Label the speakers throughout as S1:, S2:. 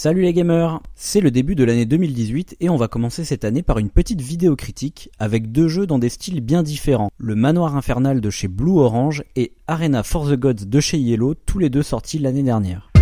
S1: Salut les gamers! C'est le début de l'année 2018 et on va commencer cette année par une petite vidéo critique avec deux jeux dans des styles bien différents. Le Manoir Infernal de chez Blue Orange et Arena for the Gods de chez Yellow, tous les deux sortis l'année dernière.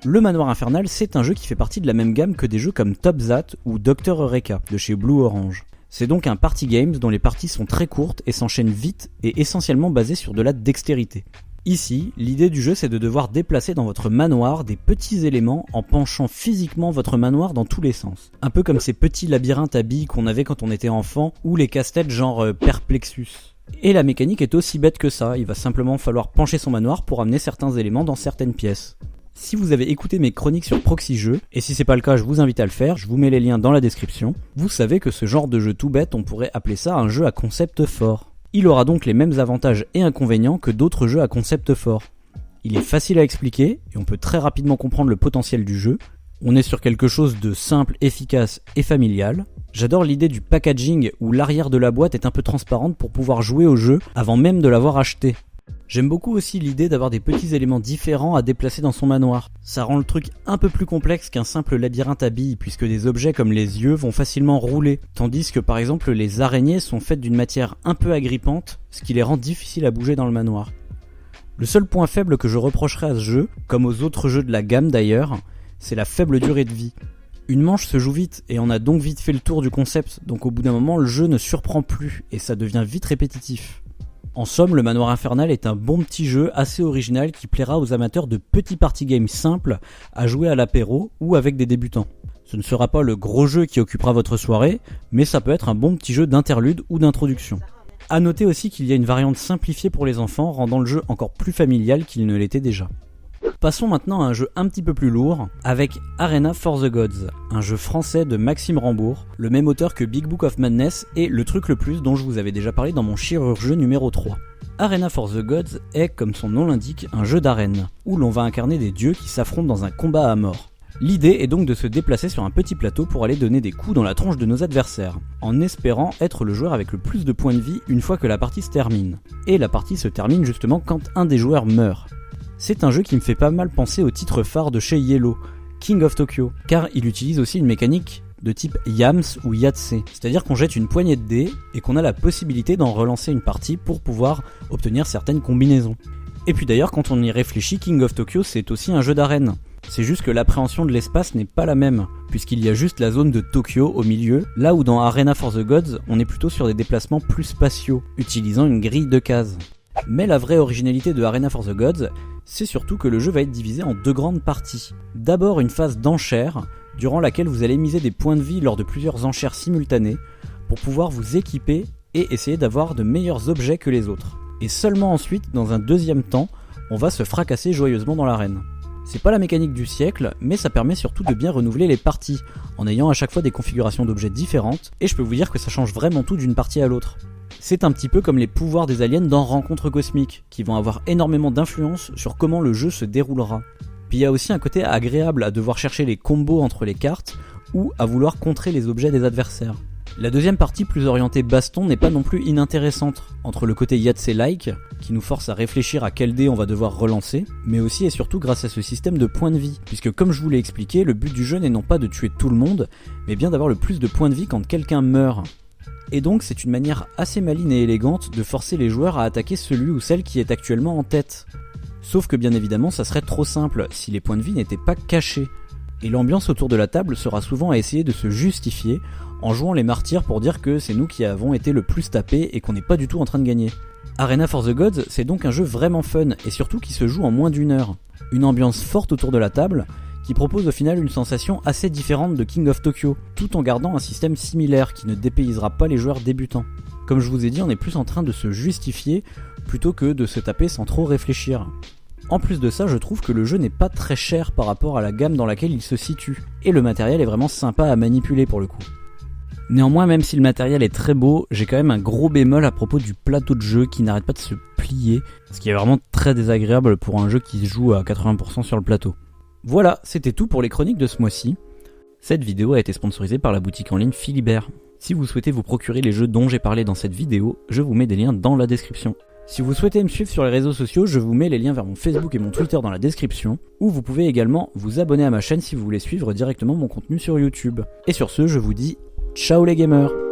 S1: Le Manoir Infernal, c'est un jeu qui fait partie de la même gamme que des jeux comme Top That ou Dr Eureka de chez Blue Orange. C'est donc un party game dont les parties sont très courtes et s'enchaînent vite et essentiellement basées sur de la dextérité. Ici, l'idée du jeu c'est de devoir déplacer dans votre manoir des petits éléments en penchant physiquement votre manoir dans tous les sens. Un peu comme ces petits labyrinthes à billes qu'on avait quand on était enfant ou les casse-têtes genre Perplexus. Et la mécanique est aussi bête que ça, il va simplement falloir pencher son manoir pour amener certains éléments dans certaines pièces. Si vous avez écouté mes chroniques sur Proxy Jeux, et si c'est pas le cas je vous invite à le faire, je vous mets les liens dans la description, vous savez que ce genre de jeu tout bête on pourrait appeler ça un jeu à concept fort. Il aura donc les mêmes avantages et inconvénients que d'autres jeux à concept fort. Il est facile à expliquer et on peut très rapidement comprendre le potentiel du jeu. On est sur quelque chose de simple, efficace et familial. J'adore l'idée du packaging où l'arrière de la boîte est un peu transparente pour pouvoir jouer au jeu avant même de l'avoir acheté. J'aime beaucoup aussi l'idée d'avoir des petits éléments différents à déplacer dans son manoir. Ça rend le truc un peu plus complexe qu'un simple labyrinthe à billes puisque des objets comme les yeux vont facilement rouler, tandis que par exemple les araignées sont faites d'une matière un peu agrippante, ce qui les rend difficiles à bouger dans le manoir. Le seul point faible que je reprocherais à ce jeu, comme aux autres jeux de la gamme d'ailleurs, c'est la faible durée de vie. Une manche se joue vite et on a donc vite fait le tour du concept, donc au bout d'un moment le jeu ne surprend plus et ça devient vite répétitif. En somme, le Manoir Infernal est un bon petit jeu assez original qui plaira aux amateurs de petits party games simples à jouer à l'apéro ou avec des débutants. Ce ne sera pas le gros jeu qui occupera votre soirée, mais ça peut être un bon petit jeu d'interlude ou d'introduction. A noter aussi qu'il y a une variante simplifiée pour les enfants, rendant le jeu encore plus familial qu'il ne l'était déjà. Passons maintenant à un jeu un petit peu plus lourd, avec Arena for the Gods, un jeu français de Maxime Rambourg, le même auteur que Big Book of Madness et Le Truc le Plus dont je vous avais déjà parlé dans mon chirurgien numéro 3. Arena for the Gods est, comme son nom l'indique, un jeu d'arène, où l'on va incarner des dieux qui s'affrontent dans un combat à mort. L'idée est donc de se déplacer sur un petit plateau pour aller donner des coups dans la tronche de nos adversaires, en espérant être le joueur avec le plus de points de vie une fois que la partie se termine. Et la partie se termine justement quand un des joueurs meurt. C'est un jeu qui me fait pas mal penser au titre phare de chez Yellow, King of Tokyo, car il utilise aussi une mécanique de type Yams ou Yahtzee, c'est-à-dire qu'on jette une poignée de dés et qu'on a la possibilité d'en relancer une partie pour pouvoir obtenir certaines combinaisons. Et puis d'ailleurs quand on y réfléchit, King of Tokyo c'est aussi un jeu d'arène. C'est juste que l'appréhension de l'espace n'est pas la même, puisqu'il y a juste la zone de Tokyo au milieu, là où dans Arena for the Gods, on est plutôt sur des déplacements plus spatiaux, utilisant une grille de cases. Mais la vraie originalité de Arena for the Gods, c'est surtout que le jeu va être divisé en deux grandes parties. D'abord une phase d'enchères, durant laquelle vous allez miser des points de vie lors de plusieurs enchères simultanées, pour pouvoir vous équiper et essayer d'avoir de meilleurs objets que les autres. Et seulement ensuite, dans un deuxième temps, on va se fracasser joyeusement dans l'arène. C'est pas la mécanique du siècle, mais ça permet surtout de bien renouveler les parties, en ayant à chaque fois des configurations d'objets différentes, et je peux vous dire que ça change vraiment tout d'une partie à l'autre. C'est un petit peu comme les pouvoirs des aliens dans Rencontre Cosmique, qui vont avoir énormément d'influence sur comment le jeu se déroulera. Puis il y a aussi un côté agréable à devoir chercher les combos entre les cartes, ou à vouloir contrer les objets des adversaires. La deuxième partie plus orientée baston n'est pas non plus inintéressante, entre le côté Yahtzee-like, qui nous force à réfléchir à quel dé on va devoir relancer, mais aussi et surtout grâce à ce système de points de vie, puisque comme je vous l'ai expliqué, le but du jeu n'est non pas de tuer tout le monde, mais bien d'avoir le plus de points de vie quand quelqu'un meurt. Et donc c'est une manière assez maligne et élégante de forcer les joueurs à attaquer celui ou celle qui est actuellement en tête. Sauf que bien évidemment ça serait trop simple si les points de vie n'étaient pas cachés. Et l'ambiance autour de la table sera souvent à essayer de se justifier en jouant les martyrs pour dire que c'est nous qui avons été le plus tapés et qu'on n'est pas du tout en train de gagner. Arena for the Gods, c'est donc un jeu vraiment fun et surtout qui se joue en moins d'une heure. Une ambiance forte autour de la table qui propose au final une sensation assez différente de King of Tokyo, tout en gardant un système similaire qui ne dépaysera pas les joueurs débutants. Comme je vous ai dit, on est plus en train de se justifier plutôt que de se taper sans trop réfléchir. En plus de ça, je trouve que le jeu n'est pas très cher par rapport à la gamme dans laquelle il se situe, et le matériel est vraiment sympa à manipuler pour le coup. Néanmoins, même si le matériel est très beau, j'ai quand même un gros bémol à propos du plateau de jeu qui n'arrête pas de se plier, ce qui est vraiment très désagréable pour un jeu qui se joue à 80% sur le plateau. Voilà, c'était tout pour les chroniques de ce mois-ci. Cette vidéo a été sponsorisée par la boutique en ligne Philibert. Si vous souhaitez vous procurer les jeux dont j'ai parlé dans cette vidéo, je vous mets des liens dans la description. Si vous souhaitez me suivre sur les réseaux sociaux, je vous mets les liens vers mon Facebook et mon Twitter dans la description, ou vous pouvez également vous abonner à ma chaîne si vous voulez suivre directement mon contenu sur YouTube. Et sur ce, je vous dis ciao les gamers!